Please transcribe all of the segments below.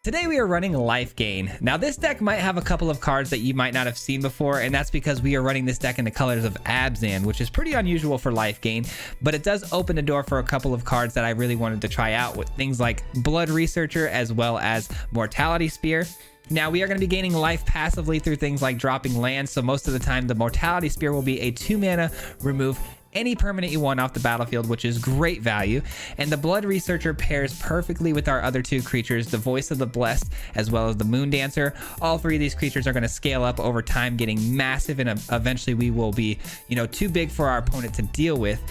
Today we are running Life Gain. Now this deck might have a couple of cards that you might not have seen before, and that's because we are running this deck in the colors of ABZAN, which is pretty unusual for Life Gain, but it does open the door for a couple of cards that I really wanted to try out, with things like Blood Researcher as well as Mortality Spear. Now we are going to be gaining life passively through things like dropping lands, so most of the time the Mortality Spear will be a 2-mana remove any permanent you want off the battlefield, which is great value. And the Blood Researcher pairs perfectly with our other two creatures, the Voice of the Blessed as well as the Moon Dancer. All three of these creatures are going to scale up over time, getting massive, and eventually we will be, too big for our opponent to deal with.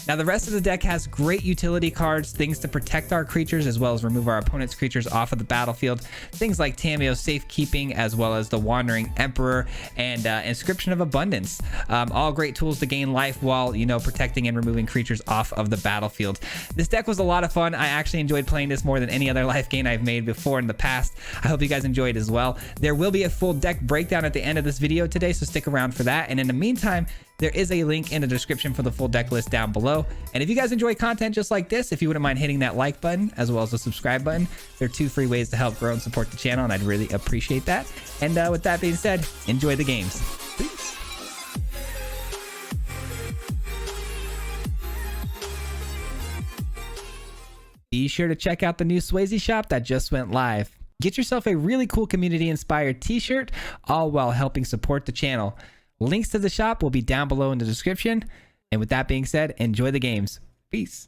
Now the rest of the deck has great utility cards, things to protect our creatures as well as remove our opponent's creatures off of the battlefield. Things like Tamiyo's Safekeeping as well as the Wandering Emperor and Inscription of Abundance. All great tools to gain life while, protecting and removing creatures off of the battlefield. This deck was a lot of fun. I actually enjoyed playing this more than any other Life Gain I've made before in the past. I hope you guys enjoyed as well. There will be a full deck breakdown at the end of this video today, so stick around for that. And in the meantime, there is a link in the description for the full deck list down below. And if you guys enjoy content just like this, if you wouldn't mind hitting that like button as well as the subscribe button, there are 2 free ways to help grow and support the channel, and I'd really appreciate that. And with that being said, enjoy the games. Peace. Be sure to check out the new Swayze shop that just went live. Get yourself a really cool community-inspired t-shirt, all while helping support the channel. Links to the shop will be down below in the description. And with that being said, enjoy the games. Peace.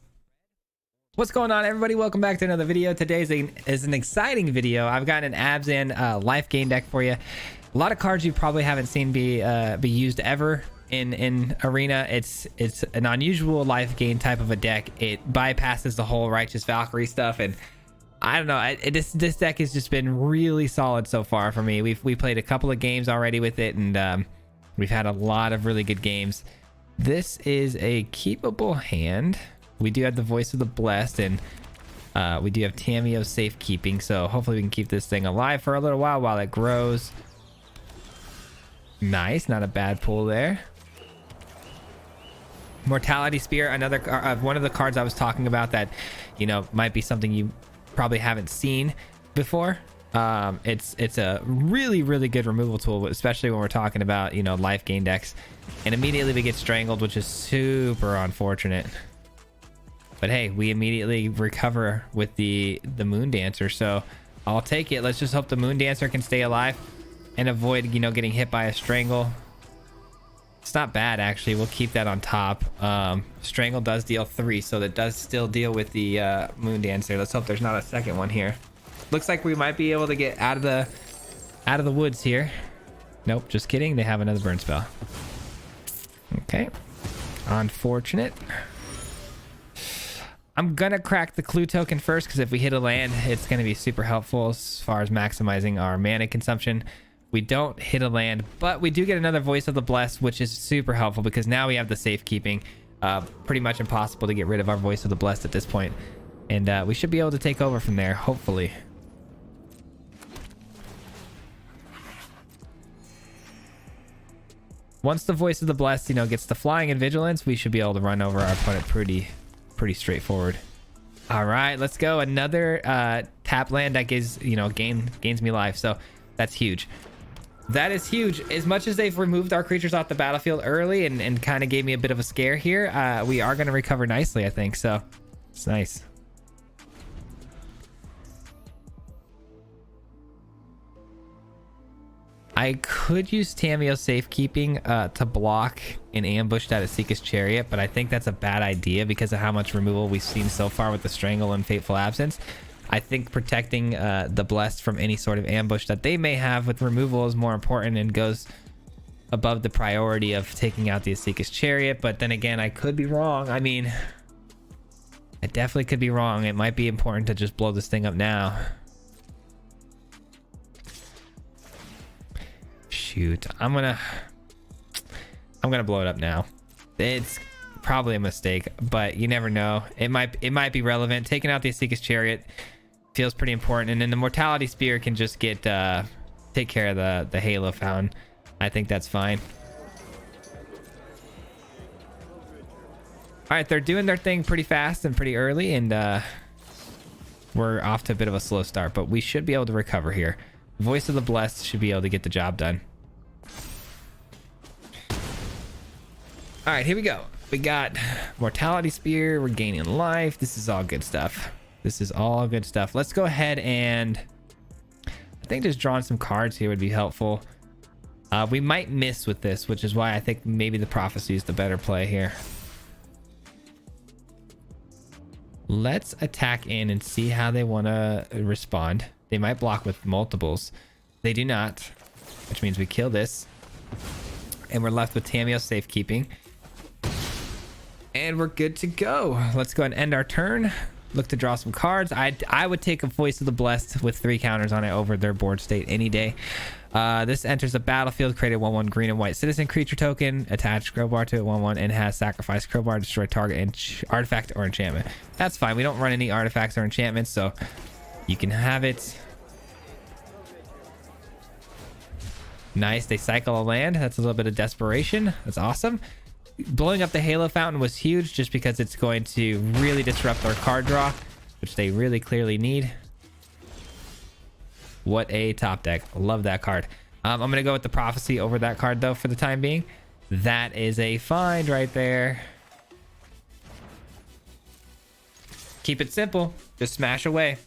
What's going on, everybody? Welcome back to another video. Today is an exciting video. I've got an ABZAN Life Gain deck for you. A lot of cards you probably haven't seen be used ever in Arena. It's an unusual Life Gain type of a deck. It bypasses the whole Righteous Valkyrie stuff, and I don't know, this deck has just been really solid so far for me. We played a couple of games already with it, and we've had a lot of really good games. This is a keepable hand. We do have the Voice of the Blessed, and we do have Tamiyo's Safekeeping, so hopefully we can keep this thing alive for a little while it grows. Nice, not a bad pull there. Mortality Spear, another one of the cards I was talking about that might be something you probably haven't seen before. It's a really good removal tool, especially when we're talking about Life Gain decks. And immediately we get strangled, which is super unfortunate, but hey, we immediately recover with the Moon Dancer, so I'll take it. Let's just hope the Moon Dancer can stay alive and avoid getting hit by a strangle. It's not bad, actually. We'll keep that on top. Strangle does deal 3, so that does still deal with the Moon Dancer. Let's hope there's not a second one here. Looks like we might be able to get out of the woods here. Nope, just kidding. They have another burn spell. Okay, unfortunate. I'm gonna crack the clue token first, because if we hit a land, it's gonna be super helpful as far as maximizing our mana consumption. We don't hit a land, but we do get another Voice of the Blessed, which is super helpful because now we have the Safekeeping. Pretty much impossible to get rid of our Voice of the Blessed at this point. And we should be able to take over from there, hopefully. Once the Voice of the Blessed, gets the Flying and Vigilance, we should be able to run over our opponent pretty straightforward. All right, let's go. Another tap land that gives, gains me life. So that's huge. That is huge. As much as they've removed our creatures off the battlefield early and kind of gave me a bit of a scare here, we are going to recover nicely, I think. So it's nice. I could use Tamiyo's Safekeeping to block an ambush at a Seeker's Chariot, but I think that's a bad idea because of how much removal we've seen so far with the Strangle and Fateful Absence. I think protecting the Blessed from any sort of ambush that they may have with removal is more important and goes above the priority of taking out the Seeker's Chariot. But then again, I could be wrong. I mean, I definitely could be wrong. It might be important to just blow this thing up now. Shoot, I'm gonna blow it up now. It's probably a mistake, but you never know. It might be relevant. Taking out the Seeker's Chariot feels pretty important, and then the Mortality Spear can just get take care of the Halo Fountain. I think that's fine. All right, they're doing their thing pretty fast and pretty early, and we're off to a bit of a slow start, but we should be able to recover here. Voice of the Blessed should be able to get the job done. All right, here we go. We got Mortality Spear. We're gaining life. This is all good stuff. This is all good stuff. Let's go ahead and I think just drawing some cards here would be helpful. We might miss with this, which is why I think maybe the Prophecy is the better play here. Let's attack in and see how they want to respond. They might block with multiples. They do not, which means we kill this. And we're left with Tamiyo safekeeping. And we're good to go. Let's go ahead and end our turn. Look to draw some cards. I would take a Voice of the Blessed with 3 counters on it over their board state any day. This enters the battlefield, create a 1/1 green and white citizen creature token, attach crowbar to it 1/1, and has sacrifice crowbar, destroy target artifact or enchantment. That's fine. We don't run any artifacts or enchantments, so you can have it. Nice. They cycle a land. That's a little bit of desperation. That's awesome. Blowing up the Halo Fountain was huge just because it's going to really disrupt our card draw, which they really clearly need. What a top deck. Love that card. I'm going to go with the Prophecy over that card, though, for the time being. That is a find right there. Keep it simple. Just smash away.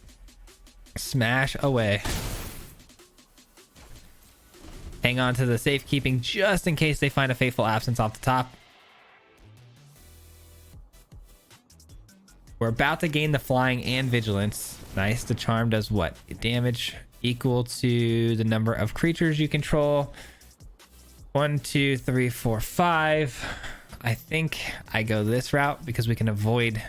Smash away. Hang on to the safekeeping just in case they find a Fateful Absence off the top. We're about to gain the Flying and Vigilance. Nice. The Charm does what? Damage equal to the number of creatures you control. 1, 2, 3, 4, 5. I think I go this route because we can avoid.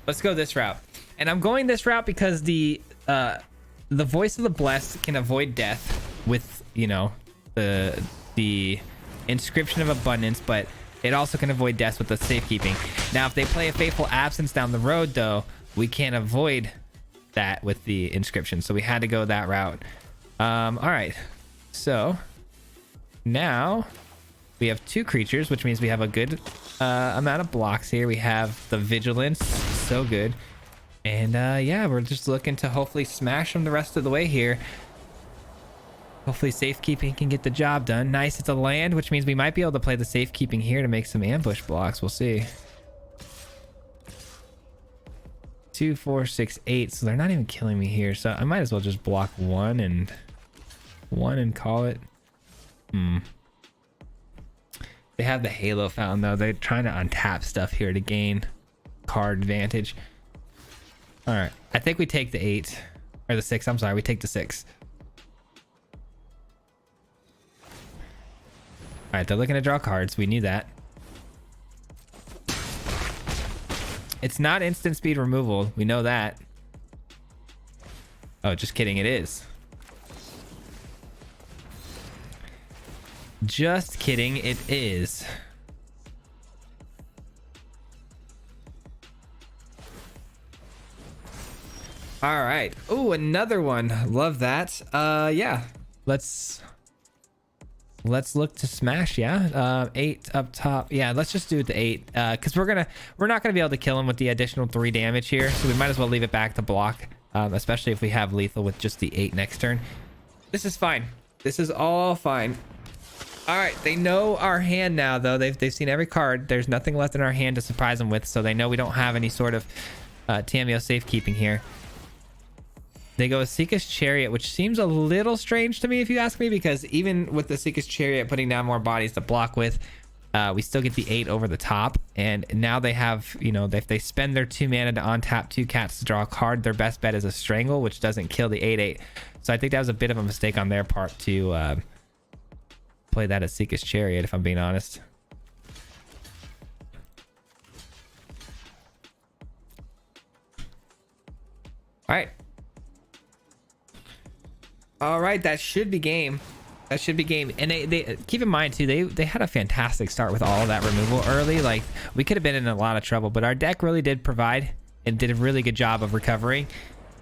Let's go this route. And I'm going this route because the Voice of the Blessed can avoid death with, you know, the Inscription of Abundance, but it also can avoid death with the safekeeping. Now, if they play a Fateful Absence down the road, though, we can't avoid that with the Inscription, so we had to go that route. All right, so now we have 2 creatures, which means we have a good amount of blocks here. We have the Vigilance, so good. And yeah, we're just looking to hopefully smash them the rest of the way here. Hopefully safekeeping can get the job done. Nice, it's a land, which means we might be able to play the safekeeping here to make some ambush blocks. We'll see. 2, 4, 6, 8. So they're not even killing me here. So I might as well just block 1 and call it. They have the Halo Fountain, though. They're trying to untap stuff here to gain card advantage. All right, I think we take the 8 or the 6. I'm sorry, we take the 6. All right, they're looking to draw cards. We knew that. It's not instant speed removal. We know that. Oh, just kidding. It is. Just kidding. It is. All right. Oh, another one. Love that. Yeah. Let's look to smash. Yeah. 8 up top. Yeah, let's just do it to 8 because we're not gonna be able to kill him with the additional 3 damage here, so we might as well leave it back to block, especially if we have lethal with just the 8 next turn. This is fine. This is all fine. All right, they know our hand now, though. They've seen every card. There's nothing left in our hand to surprise them with, so they know we don't have any sort of Tamiyo safekeeping here. They go with Seeker's Chariot, which seems a little strange to me, if you ask me, because even with the Seeker's Chariot putting down more bodies to block with, we still get the 8 over the top. And now they have, you know, if they spend their 2 mana to untap 2 cats to draw a card, their best bet is a Strangle, which doesn't kill the 8/8. So I think that was a bit of a mistake on their part to play that as Seeker's Chariot, if I'm being honest. All right. All right, that should be game. That should be game. And they keep in mind too, they had a fantastic start with all of that removal early. Like, we could have been in a lot of trouble, but our deck really did provide and did a really good job of recovering.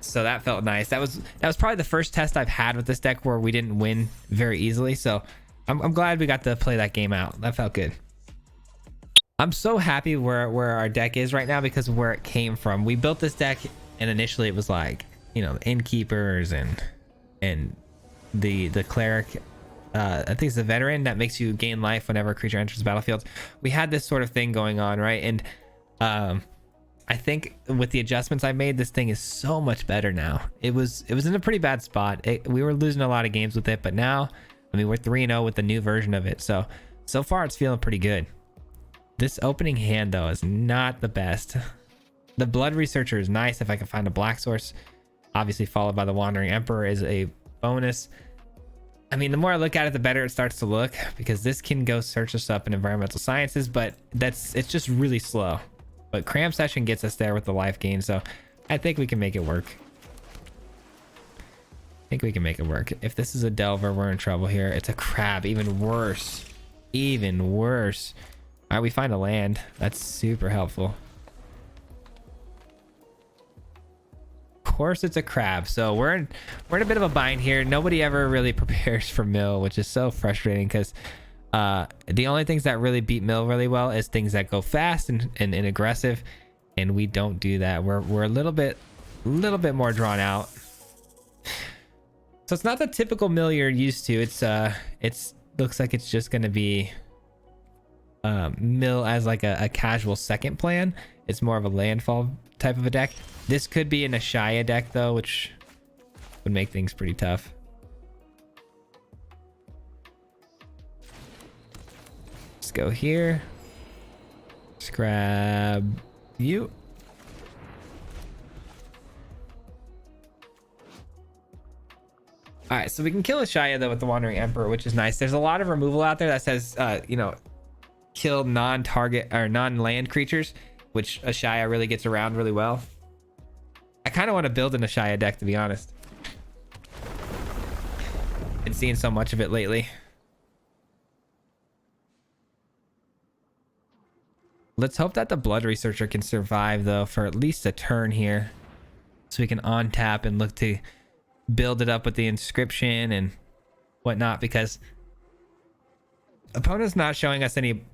So that felt nice. That was probably the first test I've had with this deck where we didn't win very easily. So I'm glad we got to play that game out. That felt good. I'm so happy where our deck is right now because of where it came from. We built this deck and initially it was like, you know, the innkeepers and the cleric. I think it's the veteran that makes you gain life whenever a creature enters the battlefield. We had this sort of thing going on, right? And I think with the adjustments I made, this thing is so much better now. It was in a pretty bad spot. We were losing a lot of games with it, but now, I mean, we're 3-0 with the new version of it. So far it's feeling pretty good. This opening hand though is not the best. The Blood Researcher is nice if I can find a black source. Obviously followed by the Wandering Emperor is a bonus. I mean, the more I look at it, the better it starts to look, because this can go search us up in environmental sciences, but it's just really slow. But Cram Session gets us there with the life gain, so I think we can make it work. If this is a Delver, we're in trouble here. It's a Crab, even worse. Even worse. All right, we find a land. That's super helpful. Of course it's a Crab, so we're in a bit of a bind here. Nobody ever really prepares for mill, which is so frustrating because the only things that really beat mill really well is things that go fast and aggressive, and we don't do that. We're a little bit more drawn out. So it's not the typical mill you're used to. It's looks like it's just gonna be mill as like a casual second plan. It's more of a landfall type of a deck. This could be an Ashaya deck though, which would make things pretty tough. Let's go here. Let's grab you. All right, so we can kill Ashaya though with the Wandering Emperor, which is nice. There's a lot of removal out there that says, you know, kill non-target or non-land creatures, which Ashaya really gets around really well. I kind of want to build an Ashaya deck, to be honest. Been seeing so much of it lately. Let's hope that the Blood Researcher can survive though for at least a turn here, so we can on-tap and look to build it up with the inscription and whatnot, because opponent's not showing us any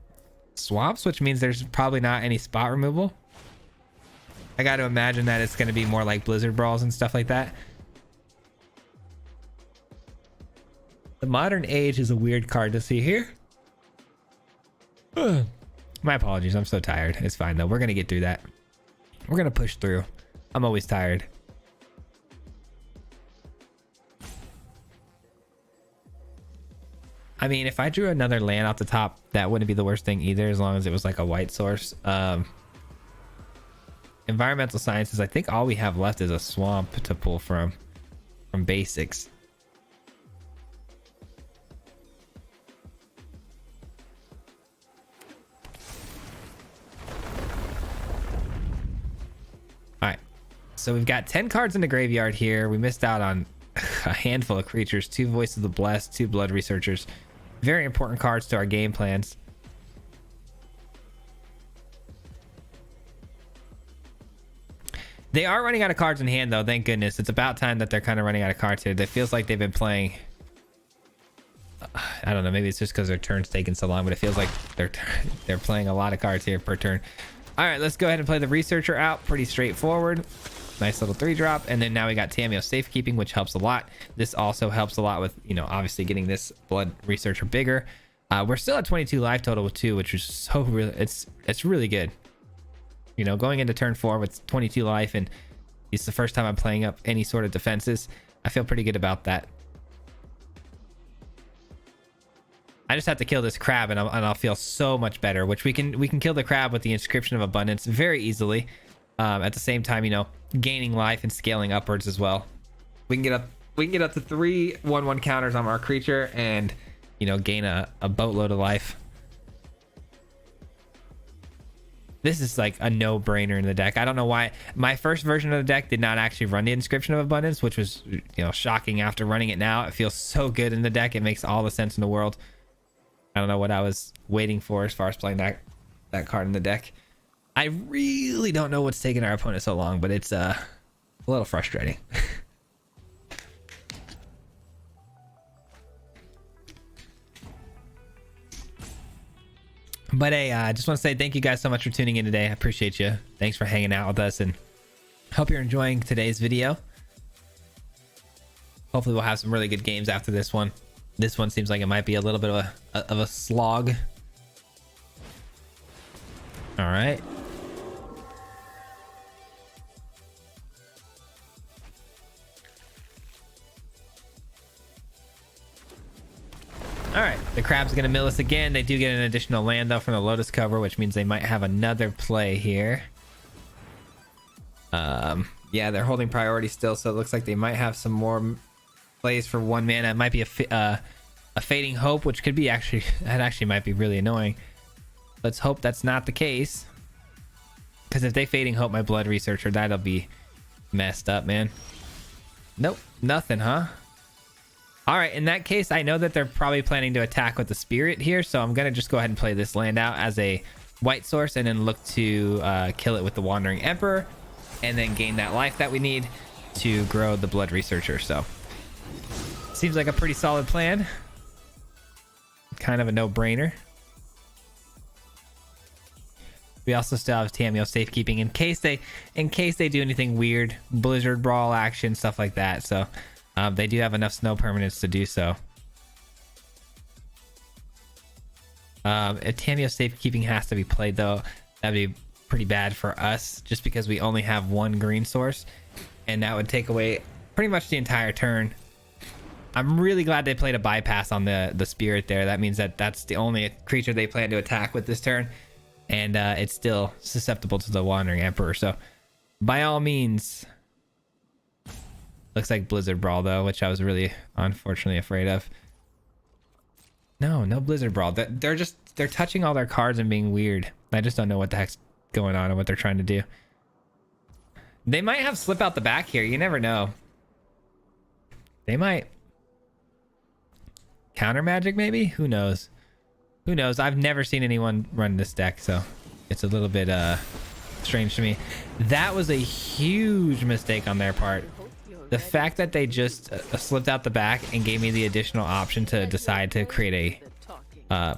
swaps, which means there's probably not any spot removal. I got to imagine that it's going to be more like Blizzard Brawls and stuff like that. The Modern Age is a weird card to see here. My apologies, I'm so tired. It's fine though, we're going to get through that. We're going to push through. I'm always tired. I mean, if I drew another land off the top, that wouldn't be the worst thing either, as long as it was like a white source. Environmental sciences, I think all we have left is a swamp to pull from basics. All right, so we've got 10 cards in the graveyard here. We missed out on a handful of creatures, 2 Voice of the Blessed, 2 Blood Researchers. Very important cards to our game plans. They are running out of cards in hand though, thank goodness. It's about time that they're kind of running out of cards here. It feels like they've been playing, I don't know, maybe it's just because their turn's taking so long, but it feels like they're playing a lot of cards here per turn. All right, let's go ahead and play the Researcher out. Pretty straightforward. Nice little 3-drop, and then now we got Tamiyo Safekeeping, which helps a lot. This also helps a lot with, you know, obviously getting this Blood Researcher bigger. We're still at 22 life total with 2, which is so really, it's really good. You know, going into turn 4 with 22 life, and it's the first time I'm playing up any sort of defenses. I feel pretty good about that. I just have to kill this crab, and I'll feel so much better. Which we can kill the crab with the Inscription of Abundance very easily. At the same time, you know, gaining life and scaling upwards as well. We can get up to 3 1/1 counters on our creature, and you know, gain a boatload of life. This is like a no-brainer in the deck. I don't know why my first version of the deck did not actually run the Inscription of Abundance, which was, you know, shocking. After running it now, it feels so good in the deck. It makes all the sense in the world. I don't know what I was waiting for as far as playing that card in the deck. I really don't know what's taking our opponent so long, but it's a little frustrating. But hey, I just want to say thank you guys so much for tuning in today. I appreciate you. Thanks for hanging out with us, and hope you're enjoying today's video. Hopefully we'll have some really good games after this one. This one seems like it might be a little bit of a slog. All right. All right, the crab's gonna mill us again. They do get an additional land though from the Lotus cover, which means they might have another play here. Yeah, they're holding priority still, so it looks like they might have some more plays for 1 mana. It might be a fading hope, which could be actually might be really annoying. Let's hope that's not the case, because if they fading hope my blood researcher, that'll be messed up, man. Nope, nothing, huh? All right, in that case, I know that they're probably planning to attack with the spirit here, so I'm gonna just go ahead and play this land out as a white source and then look to kill it with the Wandering Emperor and then gain that life that we need to grow the blood researcher. So seems like a pretty solid plan, kind of a no-brainer. We also still have Tamiyo safekeeping in case they do anything weird, Blizzard Brawl action, stuff like that. So they do have enough snow permanents to do so. If Tamiyo safekeeping has to be played though, that'd be pretty bad for us, just because we only have 1 green source, and that would take away pretty much the entire turn. I'm really glad they played a bypass on the spirit there. That means that that's the only creature they plan to attack with this turn, and it's still susceptible to the Wandering Emperor. So by all means, looks like Blizzard Brawl though, which I was really unfortunately afraid of. No Blizzard Brawl. They're touching all their cards and being weird. I just don't know what the heck's going on and what they're trying to do. They might have slip out the back here. You never know. They might counter magic maybe. Who knows? Who knows? I've never seen anyone run this deck, so it's a little bit strange to me. That was a huge mistake on their part. The fact that they just slipped out the back and gave me the additional option to decide to create a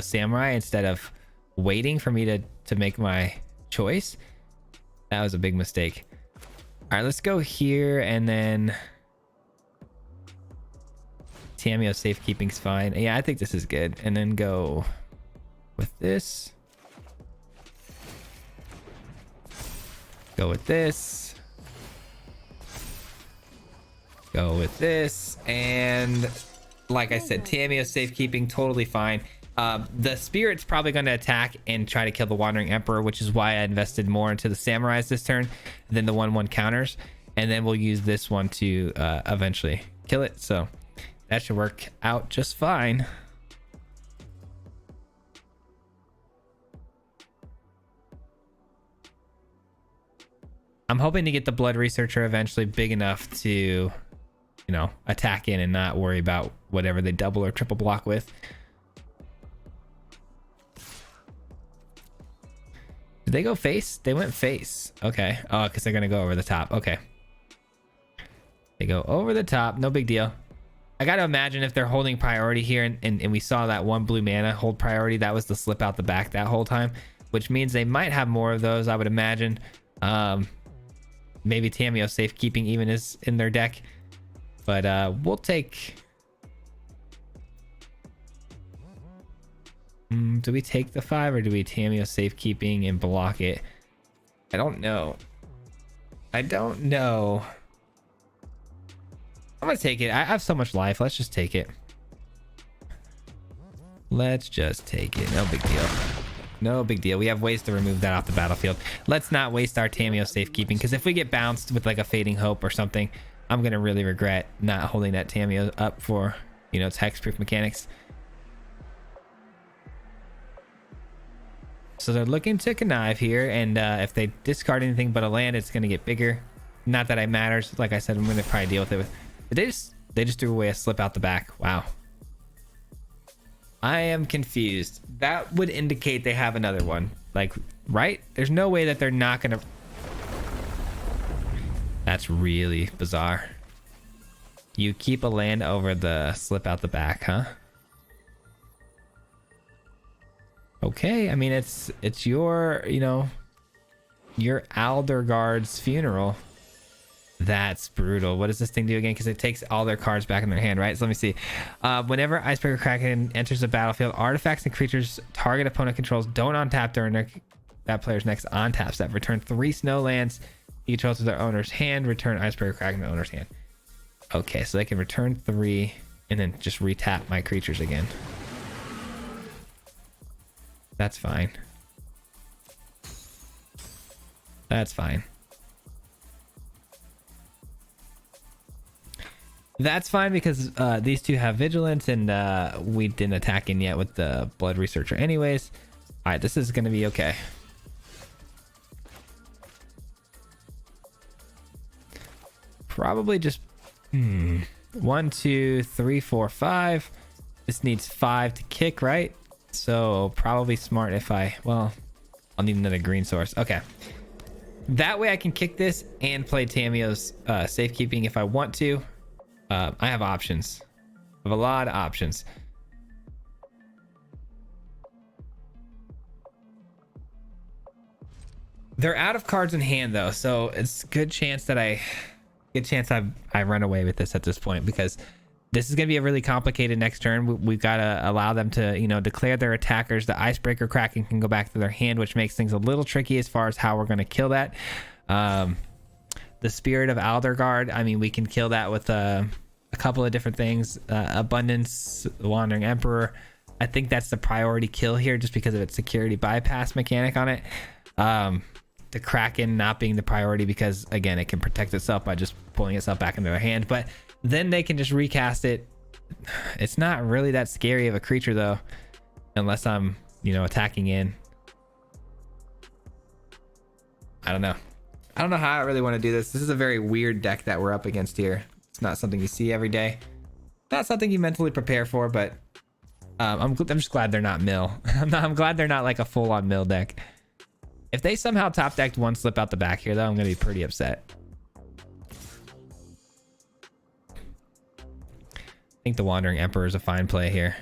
samurai instead of waiting for me to make my choice, that was a big mistake. All right, let's go here, and then Tamiyo safekeeping's fine. Yeah, I think this is good. And then go with this. Go with this. Go with this. And like I said, Tamiyo safekeeping, totally fine. The spirit's probably going to attack and try to kill the Wandering Emperor, which is why I invested more into the samurais this turn than the 1/1 counters. And then we'll use this one to eventually kill it. So that should work out just fine. I'm hoping to get the blood researcher eventually big enough to, you know, attack in and not worry about whatever they double or triple block with. Did they go face? They went face. Okay. Oh, because they're going to go over the top. Okay. They go over the top. No big deal. I got to imagine if they're holding priority here, and we saw that 1 blue mana hold priority, that was the slip out the back that whole time, which means they might have more of those, I would imagine. Maybe Tamiyo safekeeping even is in their deck, but we'll take... do we take the 5 or do we Tamiyo safekeeping and block it? I don't know. I don't know. I'm gonna take it. I have so much life. Let's just take it. Let's just take it. No big deal. No big deal. We have ways to remove that off the battlefield. Let's not waste our Tamiyo safekeeping, because if we get bounced with like a fading hope or something, I'm gonna really regret not holding that Tamiyo up for, you know, its hexproof mechanics. So they're looking to connive here, and if they discard anything but a land, it's gonna get bigger. Not that it matters. Like I said, I'm gonna probably deal with it. But they just threw away a slip out the back. Wow. I am confused. That would indicate they have another one. Like, right? There's no way that they're not gonna... That's really bizarre. You keep a land over the slip out the back, huh? Okay, I mean, it's your, you know, your Alderguard's funeral. That's brutal. What does this thing do again? Because it takes all their cards back in their hand, right? So let me see. Whenever Icebreaker Kraken enters the battlefield, artifacts and creatures target opponent controls don't untap during that player's next on-tap step. Return 3 snow lands each to their owner's hand. Return Icebreaker Kraken to owner's hand. Okay, so they can return 3 and then just retap my creatures again. That's fine. That's fine. That's fine because these two have vigilance and we didn't attack in yet with the blood researcher anyways. All right, this is going to be okay. Probably just 1, 2, 3, 4, 5. This needs 5 to kick, right? So probably smart if well, I'll need another green source. Okay. That way I can kick this and play Tamio's safekeeping if I want to. I have options. I have a lot of options. They're out of cards in hand though, so it's a good chance that I run away with this at this point, because this is going to be a really complicated next turn. We've got to allow them to, you know, declare their attackers. The Icebreaker Kraken can go back to their hand, which makes things a little tricky as far as how we're going to kill that. The Spirit of Alderguard, I mean, we can kill that with a couple of different things. Abundance, the Wandering Emperor. I think that's the priority kill here just because of its security bypass mechanic on it. The Kraken not being the priority because, again, it can protect itself by just pulling itself back into their hand. But then they can just recast it. It's not really that scary of a creature, though, unless I'm, you know, attacking in. I don't know. I don't know how I really want to do this. This is a very weird deck that we're up against here. It's not something you see every day. Not something you mentally prepare for, but I'm just glad they're not mill. I'm glad they're not like a full-on mill deck. If they somehow top decked one slip out the back here, though, I'm going to be pretty upset. I think the Wandering Emperor is a fine play here.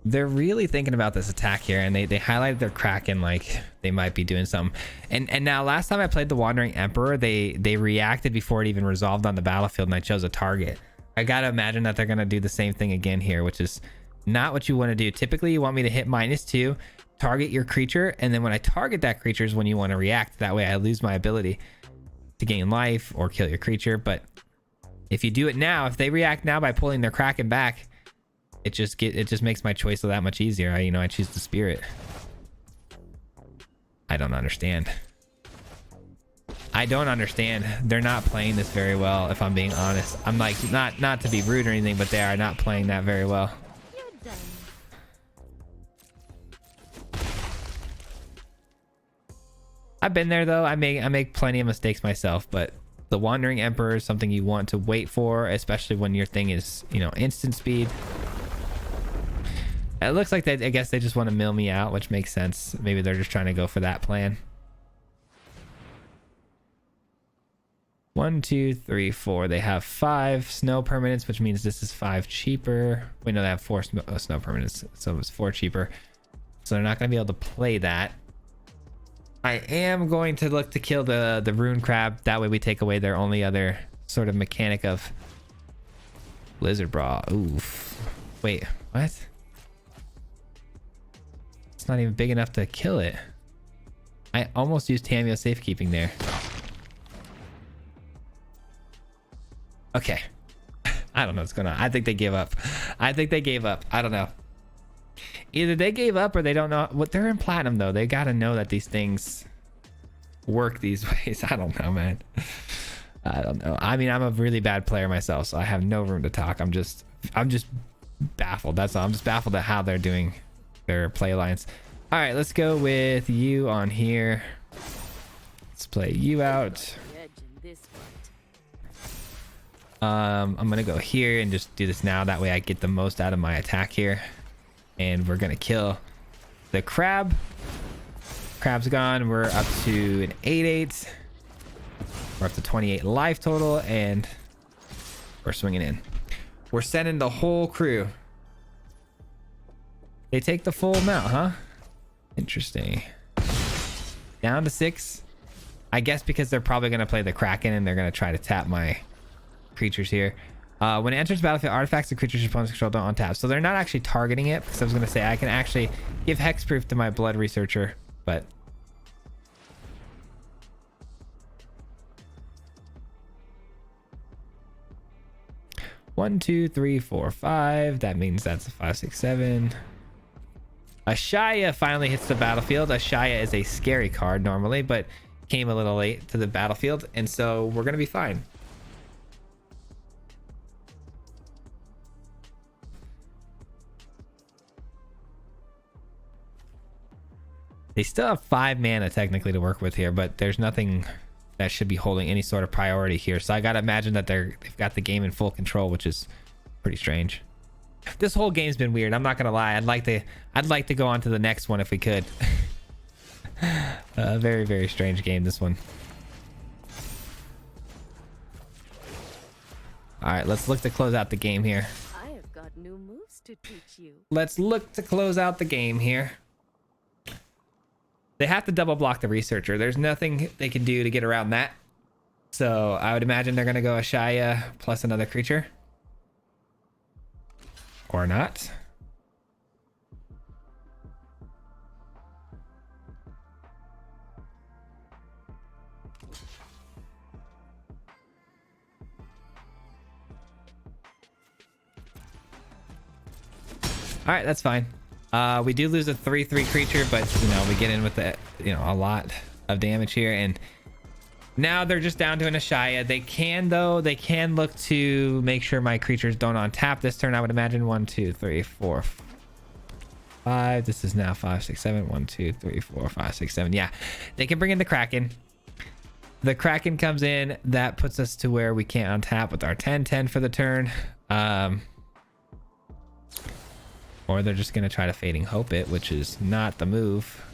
They're really thinking about this attack here, and they highlighted their Kraken like they might be doing something. And now last time I played the Wandering Emperor, they reacted before it even resolved on the battlefield, and I chose a target. I gotta imagine that they're gonna do the same thing again here, which is not what you want to do. Typically, you want me to hit -2, target your creature, and then when I target that creature is when you want to react. That way I lose my ability to gain life or kill your creature. But if you do it now, if they react now by pulling their Kraken back, it just makes my choice that much easier. I choose the Spirit. I don't understand. I don't understand. They're not playing this very well, if I'm being honest. I'm like, not to be rude or anything, but they are not playing that very well. I've been there though. I make plenty of mistakes myself, but the Wandering Emperor is something you want to wait for, especially when your thing is, instant speed. It looks like I guess they just want to mill me out, which makes sense. Maybe they're just trying to go for that plan. 1, 2, 3, 4. They have 5 snow permanents, which means this is 5 cheaper. Wait, no, they have 4 snow permanents, so it's 4 cheaper. So they're not going to be able to play that. I am going to look to kill the Rune Crab. That way we take away their only other sort of mechanic of Blizzard Brawl. Oof. Wait, what? It's not even big enough to kill it. I almost used Tamio safekeeping there. Okay. I don't know what's going on. I think they gave up. I don't know. Either they gave up or they don't know what they're in platinum though. They got to know that these things work these ways. I don't know, man. I don't know. I mean, I'm a really bad player myself, so I have no room to talk. I'm just baffled. That's all. I'm just baffled at how they're doing their play lines. All right, let's go with you on here. Let's play you out. I'm gonna go here and just do this now. That way I get the most out of my attack here. And we're gonna kill the crab. Crab's gone. We're up to an 8-8. We're up to 28 life total, and we're swinging in. We're sending the whole crew. They take the full amount, huh? Interesting. Down to 6. I guess because they're probably going to play the Kraken and they're going to try to tap my creatures here. When it enters the battlefield, artifacts and creatures your opponents control don't untap. So they're not actually targeting it, because I was going to say I can actually give hexproof to my blood researcher, but... One, two, three, four, five. That means that's a 5, 6, 7. Ashaya finally hits the battlefield. Ashaya is a scary card normally, but came a little late to the battlefield, and so we're going to be fine. They still have 5 mana technically to work with here, but there's nothing that should be holding any sort of priority here. So I gotta imagine that they've got the game in full control, which is pretty strange. This whole game's been weird. I'm not gonna lie. I'd like to go on to the next one if we could. Very, very strange game, this one. All right, let's look to close out the game here. I have got new moves to teach you. Let's look to close out the game here. They have to double block the researcher. There's nothing they can do to get around that. So I would imagine they're going to go Ashaya plus another creature. Or not. All right, that's fine. We do lose a 3/3 creature, but you know, we get in with the, you know, a lot of damage here, and now they're just down to an Ashaya. They can look to make sure my creatures don't untap this turn. I would imagine 1, 2, 3, 4, 5. This is now 5, 6, 7. 1, 2, 3, 4, 5, 6, 7. Yeah, they can bring in the Kraken. The Kraken comes in. That puts us to where we can't untap with our 10/10 for the turn. Or they're just going to try to Fading Hope it, which is not the move.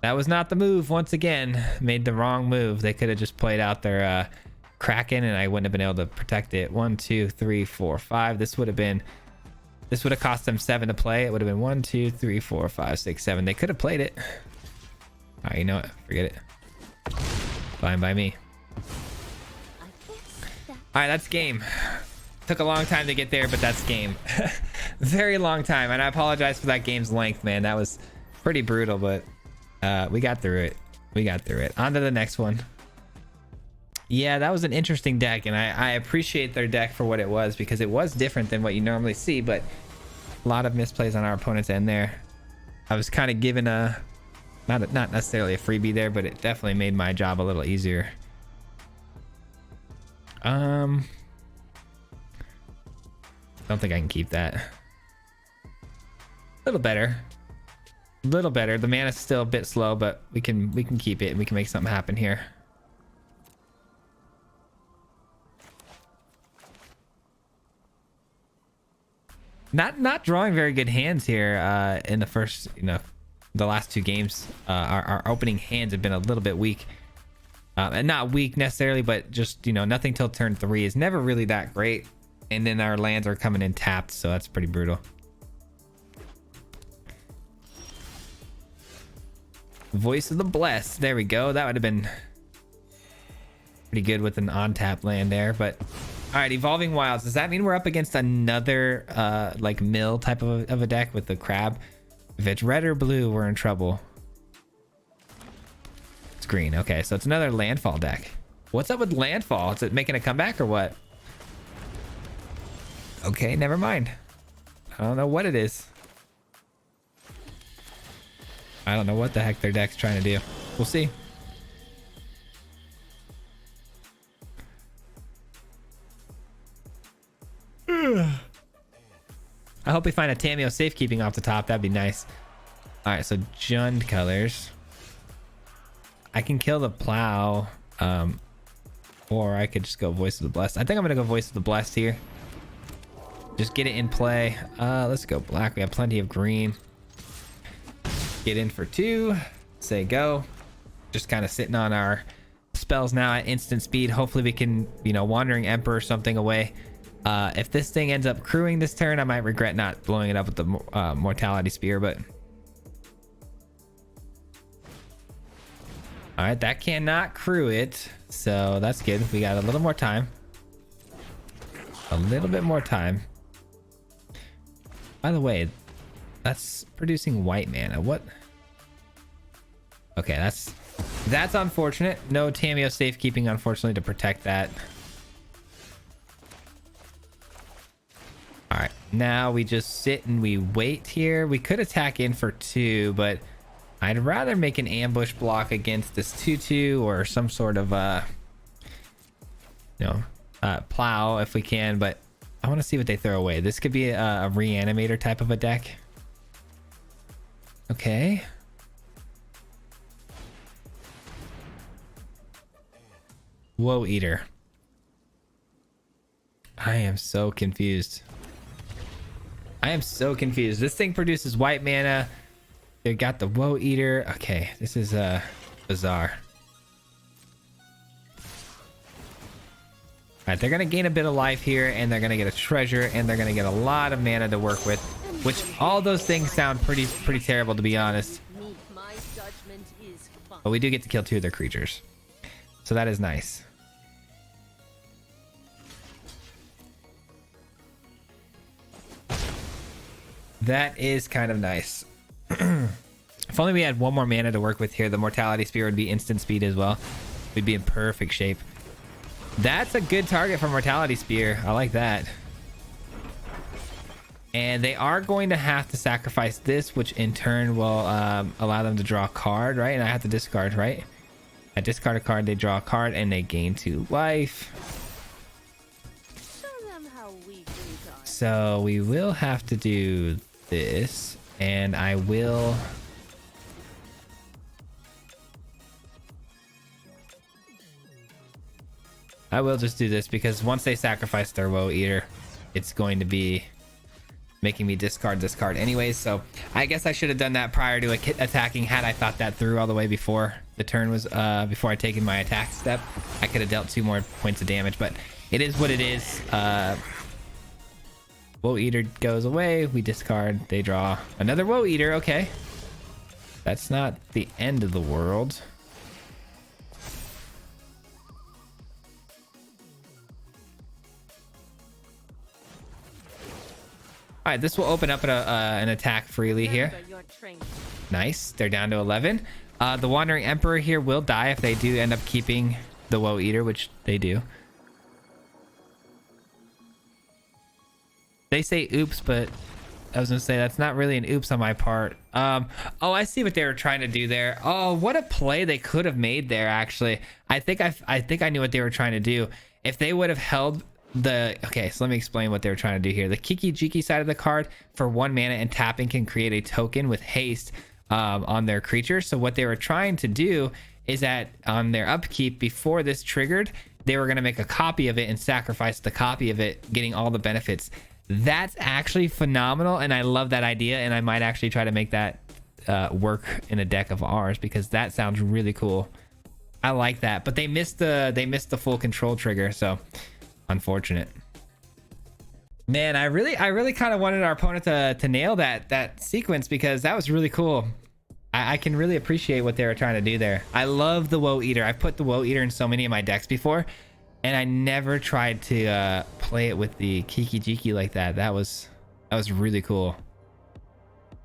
That was not the move. Once again, made the wrong move. They could have just played out their Kraken and I wouldn't have been able to protect it. 1, 2, 3, 4, 5. This would have cost them 7 to play. It would have been 1, 2, 3, 4, 5, 6, 7. They could have played it. All right, you know what? Forget it. Fine by me. All right, that's game. Took a long time to get there, but that's game. Very long time, and I apologize for that game's length, man. That was pretty brutal, but we got through it. On to the next one. Yeah, that was an interesting deck, and I appreciate their deck for what it was, because it was different than what you normally see, but a lot of misplays on our opponent's end there. I was kind of given not necessarily a freebie there, but it definitely made my job a little easier. Don't think I can keep that. A little better. The mana's still a bit slow, but we can keep it and we can make something happen here. Not drawing very good hands here in the first, you know, the last 2 games. Our opening hands have been a little bit weak. And not weak necessarily, but just, you know, nothing till turn 3 is never really that great. And then our lands are coming in tapped, so that's pretty brutal. Voice of the Blessed. There we go. That would have been pretty good with an on-tap land there. But all right, Evolving Wilds. Does that mean we're up against another like mill type of a deck with the crab? If it's red or blue, we're in trouble. It's green. Okay, so it's another landfall deck. What's up with landfall? Is it making a comeback or what? Okay, never mind. I don't know what it is. I don't know what the heck their deck's trying to do. We'll see. I hope we find a Tameo Safekeeping off the top. That'd be nice. All right, so Jund colors. I can kill the Plow, or I could just go Voice of the Blessed. I think I'm gonna go Voice of the Blessed here. Just get it in play. Let's go black. We have plenty of green. Get in for 2. Say go. Just kind of sitting on our spells now at instant speed. Hopefully we can, you know, Wandering Emperor or something away. If this thing ends up crewing this turn, I might regret not blowing it up with the Mortality Spear, but... All right, that cannot crew it, so that's good. We got a little more time. A little bit more time. By the way, that's producing white mana. What? Okay, that's unfortunate. No Tameo safekeeping, unfortunately, to protect that. All right, now we just sit and we wait here. We could attack in for 2, but I'd rather make an ambush block against this 2/2 or some sort of plow if we can, but I want to see what they throw away. This could be a reanimator type of a deck. Okay. Woe Eater. I am so confused. I am so confused. This thing produces white mana. They got the Woe Eater. Okay, this is bizarre. All right, they're gonna gain a bit of life here, and they're gonna get a treasure, and they're gonna get a lot of mana to work with. Which all those things sound pretty terrible, to be honest. But we do get to kill 2 of their creatures, so that is nice. That is kind of nice. If only we had 1 more mana to work with here, the Mortality Spear would be instant speed as well. We'd be in perfect shape. That's a good target for Mortality Spear. I like that. And they are going to have to sacrifice this, which in turn will allow them to draw a card, right? And I have to discard, right? I discard a card, they draw a card, and they gain 2 life. So we will have to do this, and I will... just do this, because once they sacrifice their Woe Eater, it's going to be making me discard anyways. So I guess I should have done that prior to attacking. Had I thought that through all the way before the turn was before I taken my attack step, I could have dealt 2 more points of damage, but it is what it is. Woe Eater goes away, we discard, they draw another Woe Eater. Okay, that's not the end of the world. All right, this will open up an attack freely here. Nice, they're down to 11. The Wandering Emperor here will die if they do end up keeping the Woe Eater, which they do. They say oops, but I was gonna say that's not really an oops on my part. Oh, I see what they were trying to do there. Oh, what a play they could have made there, actually. I think I knew what they were trying to do. If they would have held okay, so let me explain what they were trying to do here. The Kiki Jiki side of the card, for 1 mana and tapping, can create a token with haste on their creature. So what they were trying to do is that on their upkeep, before this triggered, they were going to make a copy of it and sacrifice the copy of it, getting all the benefits. That's actually phenomenal, and I love that idea, and I might actually try to make that work in a deck of ours, because that sounds really cool. I like that, but they missed the full control trigger, so unfortunate. Man, I really kind of wanted our opponent to nail that sequence, because that was really cool. I can really appreciate what they were trying to do there. I love the Woe Eater. I've put the Woe Eater in so many of my decks before, and I never tried to play it with the Kiki Jiki like that. That was really cool. All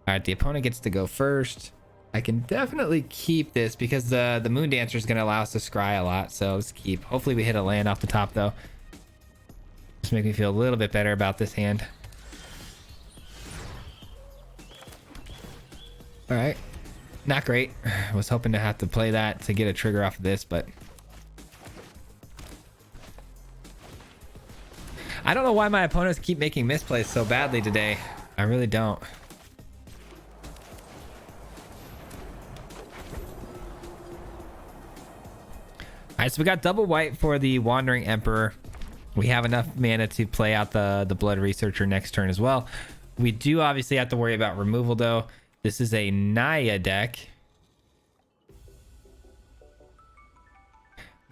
right, the opponent gets to go first. I can definitely keep this, because the Moon Dancer is going to allow us to scry a lot, so let's keep. Hopefully we hit a land off the top, though. Just make me feel a little bit better about this hand. All right, not great. I was hoping to have to play that to get a trigger off of this, but I don't know why my opponents keep making misplays so badly today. I really don't. All right, so we got double white for the Wandering Emperor. We have enough mana to play out the Blood Researcher next turn as well. We do obviously have to worry about removal, though. This is a Naya deck.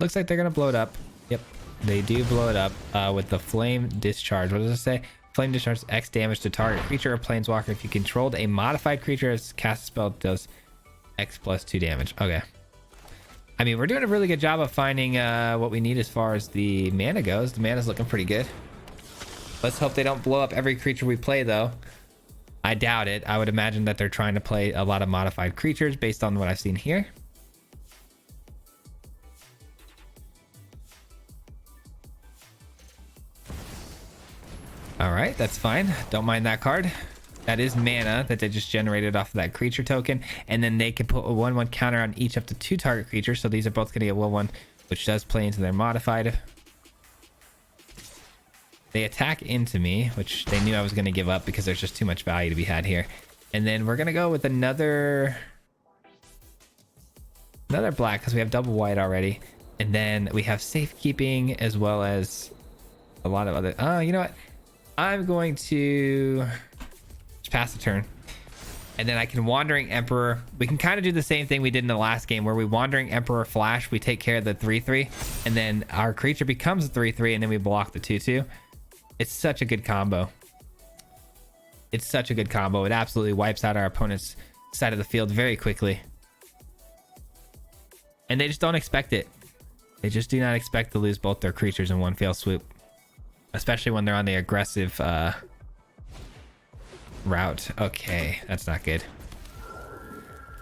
Looks like they're gonna blow it up. Yep, they do blow it up with the flame discharge. What does it say? Flame discharge X damage to target creature or planeswalker. If you controlled a modified creature as cast a spell, it does X plus 2 damage. Okay. I mean, we're doing a really good job of finding what we need as far as the mana goes. The mana's looking pretty good. Let's hope they don't blow up every creature we play, though. I doubt it. I would imagine that they're trying to play a lot of modified creatures based on what I've seen here. All right, that's fine. Don't mind that card. That is mana that they just generated off of that creature token. And then they can put a 1/1 counter on each up to 2 target creatures. So these are both going to get 1/1, which does play into their modified. They attack into me, which they knew I was going to give up because there's just too much value to be had here. And then we're going to go with another black because we have double white already. And then we have safekeeping as well as a lot of other... Oh, you know what? I'm going to just pass the turn. And then I can Wandering Emperor. We can kind of do the same thing we did in the last game where we Wandering Emperor flash. We take care of the 3/3. And then our creature becomes a 3/3 and then we block the 2/2. It's such a good combo. It's such a good combo. It absolutely wipes out our opponent's side of the field very quickly. And they just don't expect it. They just do not expect to lose both their creatures in one fell swoop. Especially when they're on the aggressive route. Okay, that's not good.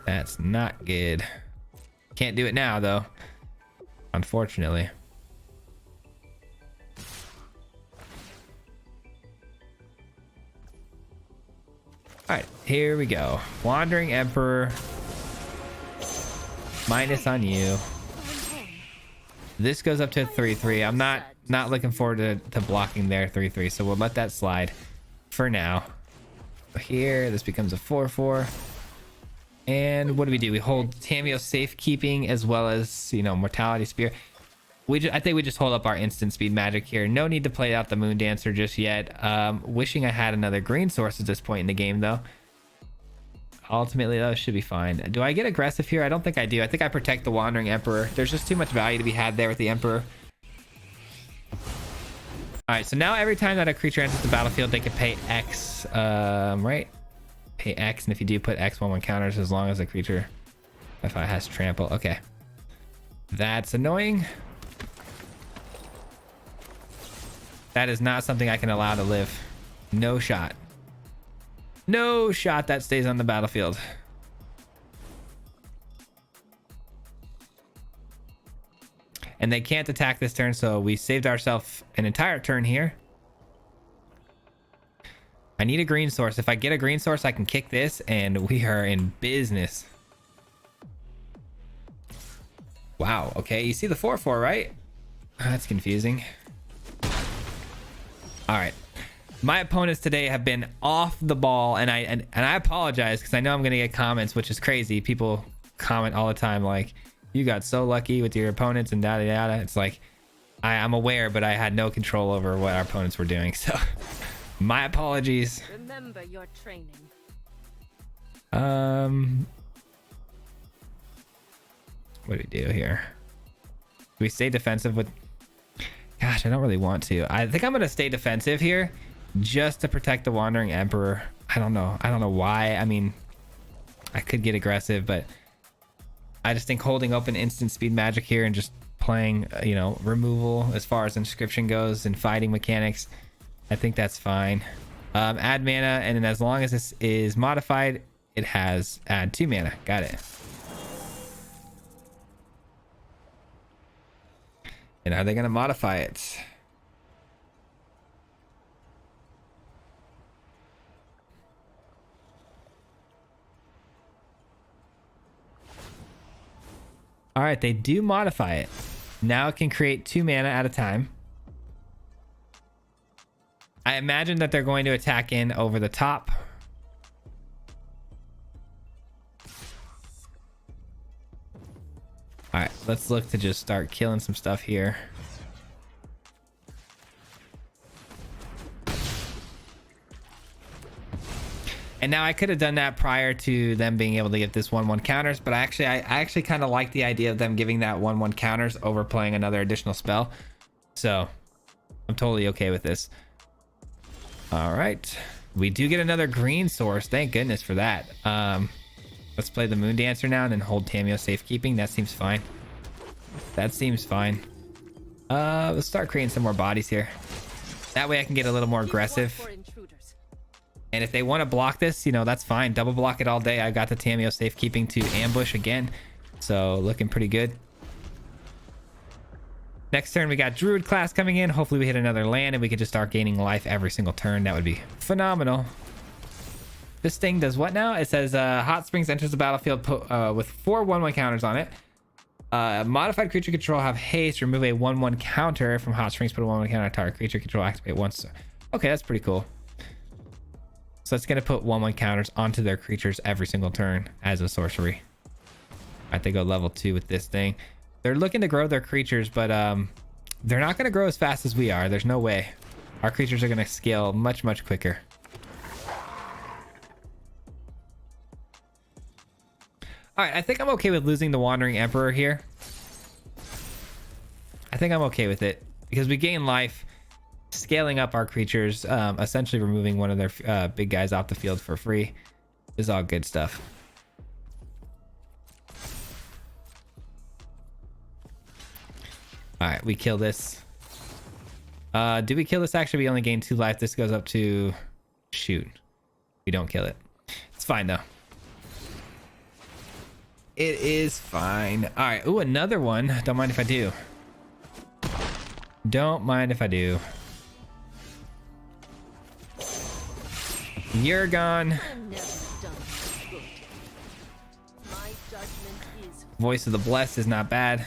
That's not good. Can't do it now, though. Unfortunately. Alright, here we go. Wandering Emperor. Minus on you. This goes up to a 3/3. I'm not looking forward to blocking their 3/3, so we'll let that slide for now. Here, this becomes a 4/4. And what do? We hold Tamiyo's safekeeping as well as, you know, Mortality Spear. I think we just hold up our instant speed magic here. No need to play out the Moon Dancer just yet. Wishing I had another green source at this point in the game, though. Ultimately, though, should be fine. Do I get aggressive here? I don't think I do. I think I protect the Wandering Emperor. There's just too much value to be had there with the Emperor. Alright, so now every time that a creature enters the battlefield, they can pay X, right? Pay X, and if you do put X 1/1 counters, as long as the creature if it has trample. Okay. That's annoying. That is not something I can allow to live. No shot. No shot that stays on the battlefield. And they can't attack this turn, so we saved ourselves an entire turn here. I need a green source. If I get a green source, I can kick this, and we are in business. Wow, okay. You see the 4/4, right? That's confusing. All right. My opponents today have been off the ball, and I apologize because I know I'm going to get comments, which is crazy. People comment all the time like, you got so lucky with your opponents and yada yada. It's like, I'm aware, but I had no control over what our opponents were doing. So my apologies. Remember your training. What do we do here? Do we stay defensive with... Gosh, I don't really want to. I think I'm going to stay defensive here just to protect the Wandering Emperor. I don't know. I don't know why. I mean, I could get aggressive, but I just think holding open instant speed magic here and just playing, you know, removal as far as inscription goes and fighting mechanics, I think that's fine. Add mana, and then as long as this is modified, it has add 2 mana. Got it. And are they going to modify it? All right, they do modify it. Now it can create 2 mana at a time. I imagine that they're going to attack in over the top. All right, let's look to just start killing some stuff here. And now I could have done that prior to them being able to get this 1/1 counters, but I actually kind of like the idea of them giving that 1/1 counters over playing another additional spell. So I'm totally okay with this. All right, we do get another green source. Thank goodness for that. Let's play the Moon Dancer now and then hold Tamiyo safekeeping. That seems fine. That seems fine. Let's start creating some more bodies here. That way I can get a little more aggressive. And if they want to block this, you know, that's fine. Double block it all day. I got the Tamiyo safekeeping to ambush again. So looking pretty good. Next turn, we got Druid class coming in. Hopefully we hit another land and we could just start gaining life every single turn. That would be phenomenal. This thing does what now? It says Hot Springs enters the battlefield with 4 1/1 counters on it. Modified creature control have haste. Remove a 1/1 counter from Hot Springs. Put a 1/1 counter on target creature control. Activate once. Okay, that's pretty cool. So it's going to put 1/1 counters onto their creatures every single turn as a sorcery. I think go level 2 with this thing. They're looking to grow their creatures, but they're not going to grow as fast as we are. There's no way. Our creatures are going to scale much, much quicker. All right, I think I'm okay with losing the Wandering Emperor here. I think I'm okay with it because we gain life, scaling up our creatures, essentially removing one of their big guys off the field for free is all good stuff. All right, we kill this. Do we kill this? Actually, we only gain 2 life. This goes up to shoot. We don't kill it. It's fine though. It is fine. All right. Ooh, another one. Don't mind if I do. Don't mind if I do. You're gone. Voice of the Blessed is not bad.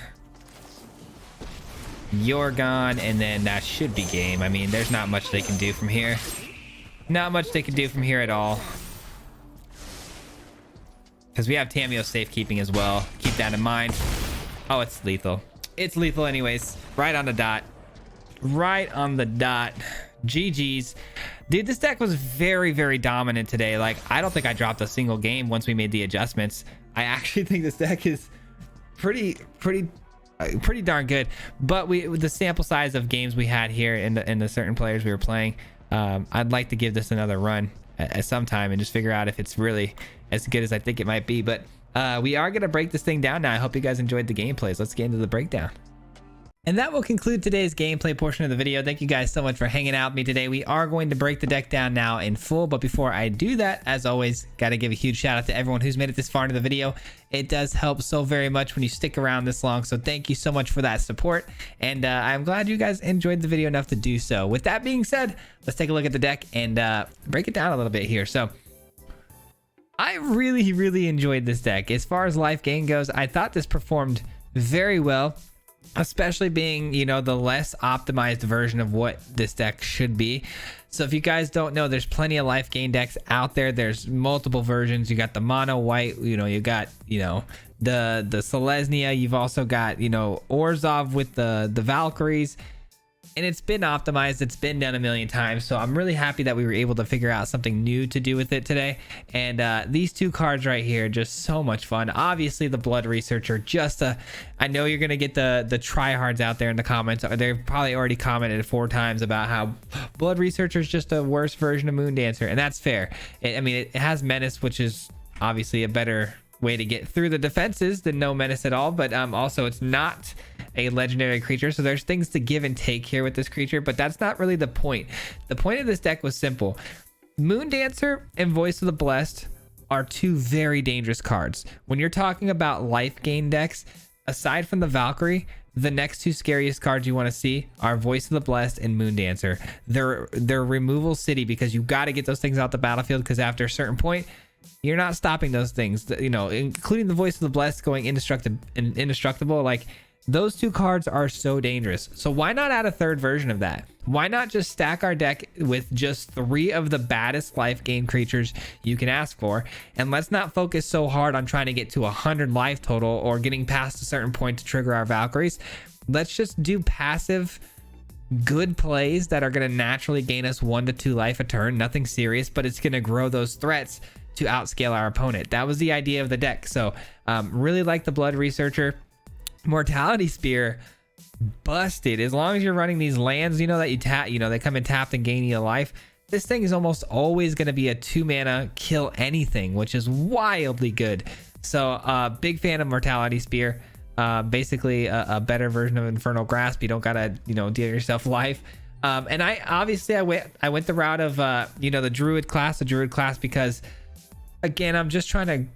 You're gone, and then that should be game. I mean, there's not much they can do from here. Not much they can do from here at all. Because we have Tamiyo safekeeping as well. Keep that in mind. Oh, it's lethal. It's lethal anyways. Right on the dot. Right on the dot. GG's. Dude, this deck was very, very dominant today. Like, I don't think I dropped a single game once we made the adjustments. I actually think this deck is pretty darn good. But with the sample size of games we had here and the certain players we were playing, I'd like to give this another run at some time and just figure out if it's really as good as I think it might be. But we are going to break this thing down now. I hope you guys enjoyed the gameplays. Let's get into the breakdown. And that will conclude today's gameplay portion of the video. Thank you guys so much for hanging out with me today. We are going to break the deck down now in full, but before I do that, as always, got to give a huge shout out to everyone who's made it this far into the video. It does help so very much when you stick around this long, so thank you so much for that support, and I'm glad you guys enjoyed the video enough to do so. With that being said, let's take a look at the deck and break it down a little bit here. So I really enjoyed this deck. As far as life gain goes, I thought this performed very well, especially being, you know, the less optimized version of what this deck should be. So if you guys don't know, there's plenty of life gain decks out there. There's multiple versions. You got the mono white, you know, you got, you know, the Selesnya. You've also got, you know, Orzhov with the Valkyries. And it's been optimized. It's been done a million times. So I'm really happy that we were able to figure out something new to do with it today. And these two cards right here, just so much fun. Obviously, the Blood Researcher, I know you're going to get the tryhards out there in the comments. They've probably already commented 4 times about how Blood Researcher is just a worse version of Moon Dancer. And that's fair. I mean, it has Menace, which is obviously a better way to get through the defenses than no Menace at all. But also, it's not a legendary creature, so there's things to give and take here with this creature, but that's not really the point. The point of this deck was simple. Moon Dancer and Voice of the Blessed are 2 very dangerous cards. When you're talking about life gain decks, aside from the Valkyrie, the next 2 scariest cards you want to see are Voice of the Blessed and Moon Dancer. They're removal city, because you got to get those things out the battlefield, because after a certain point, you're not stopping those things, you know, including the Voice of the Blessed going indestructible. Like, those 2 cards are so dangerous. So why not add a 3rd version of that? Why not just stack our deck with just 3 of the baddest life gain creatures you can ask for? And let's not focus so hard on trying to get to 100 life total or getting past a certain point to trigger our Valkyries. Let's just do passive good plays that are going to naturally gain us 1 to 2 life a turn. Nothing serious, but it's going to grow those threats to outscale our opponent. That was the idea of the deck. So really like the Blood Researcher. Mortality Spear busted. As long as you're running these lands, you know, that you tap, you know, they come in tapped and gain you a life. This thing is almost always going to be a 2 mana kill anything, which is wildly good. So big fan of Mortality Spear. Basically a better version of Infernal Grasp. You don't gotta, you know, deal yourself life. And I went the route of you know, the Druid class, because again, I'm just trying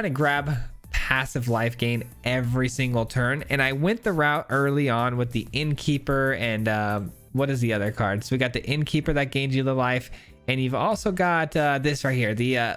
to grab passive life gain every single turn, and I went the route early on with the Innkeeper and what is the other card? So we got the Innkeeper that gains you the life, and you've also got this right here, the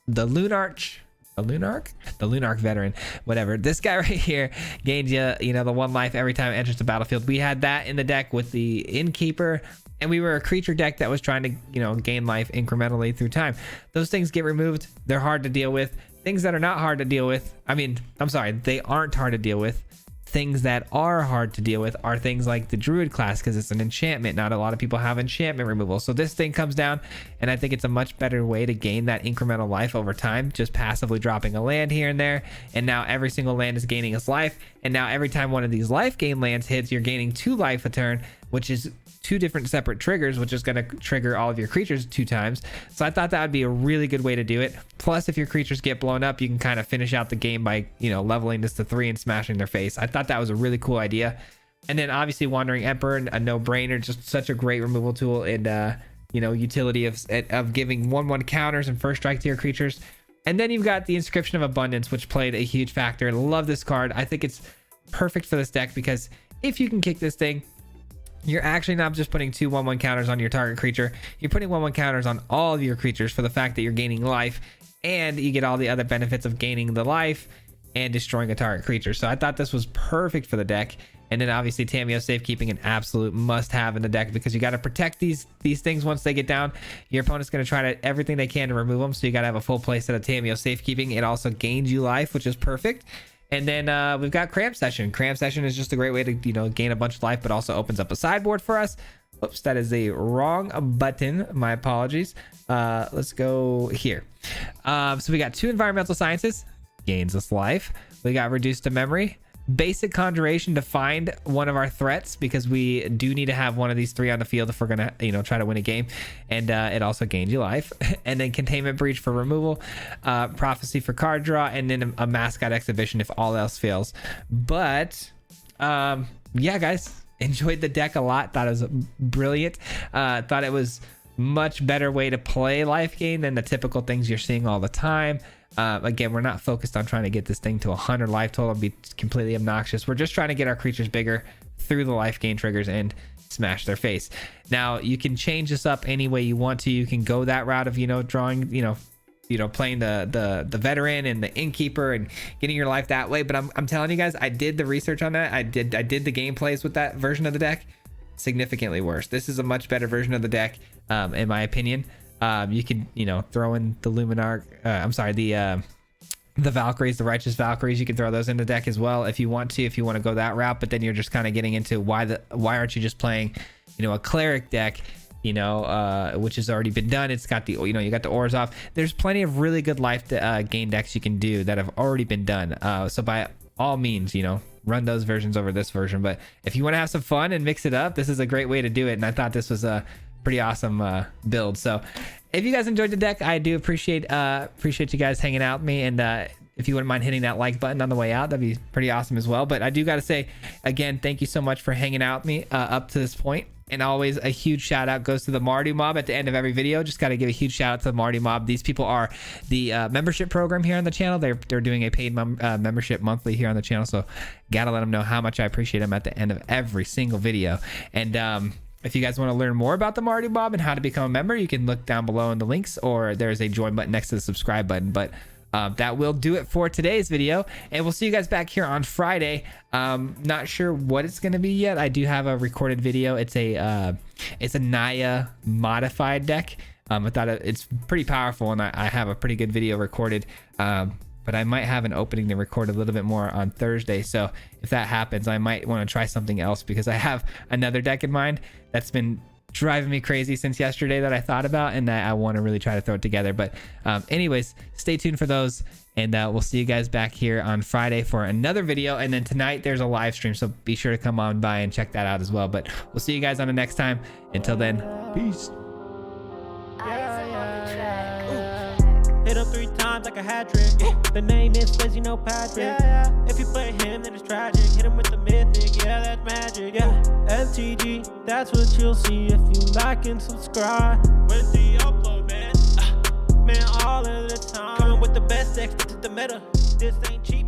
Lunarch. The Lunarch Veteran, whatever. This guy right here gains you know, the 1 life every time it enters the battlefield. We had that in the deck with the Innkeeper, and we were a creature deck that was trying to, you know, gain life incrementally through time. Those things get removed. They're hard to deal with. Things that are not hard to deal with, they aren't hard to deal with. Things that are hard to deal with are things like the Druid class, because it's an enchantment. Not a lot of people have enchantment removal. So this thing comes down, and I think it's a much better way to gain that incremental life over time, just passively dropping a land here and there. And now every single land is gaining its life. And now every time one of these life gain lands hits, you're gaining 2 life a turn, which is 2 different separate triggers, which is going to trigger all of your creatures 2 times. So I thought that would be a really good way to do it. Plus, if your creatures get blown up, you can kind of finish out the game by, you know, leveling this to 3 and smashing their face. I thought that was a really cool idea. And then obviously Wandering Emperor, a no-brainer, just such a great removal tool, and you know, utility of giving 1/1 counters and first strike to your creatures. And then you've got the Inscription of Abundance, which played a huge factor. Love this card. I think it's perfect for this deck, because if you can kick this thing, you're actually not just putting 2 1/1 counters on your target creature. You're putting 1/1 counters on all of your creatures for the fact that you're gaining life, and you get all the other benefits of gaining the life and destroying a target creature. So I thought this was perfect for the deck. And then obviously Tamiyo Safekeeping, an absolute must-have in the deck, because you got to protect these things once they get down. Your opponent's going to try to everything they can to remove them, so you got to have a full play set of Tamiyo Safekeeping. It also gains you life, which is perfect. And then we've got Cramp Session. Cramp Session is just a great way to, you know, gain a bunch of life, but also opens up a sideboard for us. Oops, that is a wrong button. My apologies. Let's go here. So we got 2 Environmental Sciences, gains us life. We got Reduced to Memory. Basic Conjuration to find one of our threats, because we do need to have one of these 3 on the field if we're gonna, you know, try to win a game. And it also gains you life. And then Containment Breach for removal, Prophecy for card draw, and then a Mascot Exhibition if all else fails. But yeah, guys, enjoyed the deck a lot. Thought it was brilliant. Thought it was much better way to play life gain than the typical things you're seeing all the time. Again, we're not focused on trying to get this thing to 100 life total and be completely obnoxious. We're just trying to get our creatures bigger through the life gain triggers and smash their face. Now, you can change this up any way you want to. You can go that route of, you know, drawing, you know, playing the veteran and the Innkeeper and getting your life that way. But I'm telling you guys, I did the research on that. I did the gameplays with that version of the deck. Significantly worse. This is a much better version of the deck, in my opinion. You could, you know, throw in the the Valkyries, the Righteous Valkyries. You can throw those in the deck as well if you want to go that route. But then you're just kind of getting into why aren't you just playing, you know, a cleric deck, you know, which has already been done. It's got the, you know, you got the Orzhov. There's plenty of really good life gain decks you can do that have already been done. So by all means, you know, run those versions over this version. But if you want to have some fun and mix it up, this is a great way to do it. And I thought this was a pretty awesome build. So if you guys enjoyed the deck, I do appreciate you guys hanging out with me. And if you wouldn't mind hitting that like button on the way out, that'd be pretty awesome as well. But I do got to say, again, thank you so much for hanging out with me up to this point. And always a huge shout out goes to the Mardu Mob at the end of every video. Just got to give a huge shout out to the Mardu Mob. These people are the membership program here on the channel. They're doing a paid membership monthly here on the channel. So gotta let them know how much I appreciate them at the end of every single video. And if you guys want to learn more about the Mardu Mob and how to become a member, you can look down below in the links, or there's a join button next to the subscribe button. But that will do it for today's video, and we'll see you guys back here on Friday. Not sure what it's going to be yet. I do have a recorded video. It's a Naya modified deck. I thought it's pretty powerful, and I have a pretty good video recorded. but I might have an opening to record a little bit more on Thursday. So if that happens, I might want to try something else, because I have another deck in mind that's been driving me crazy since yesterday that I thought about, and that I want to really try to throw it together. But anyways, stay tuned for those, and we'll see you guys back here on Friday for another video. And then tonight there's a live stream, so be sure to come on by and check that out as well. But we'll see you guys on the next time. Until then, peace. Hit him 3 times like a hat trick. The name is Lazy, no Patrick. If you play him, then it's tragic. Hit him with the mythic, yeah, that's magic. MTG, that's what you'll see if you like and subscribe. With the upload, man, man, all of the time. Coming with the best decks, this is the meta. This ain't cheap.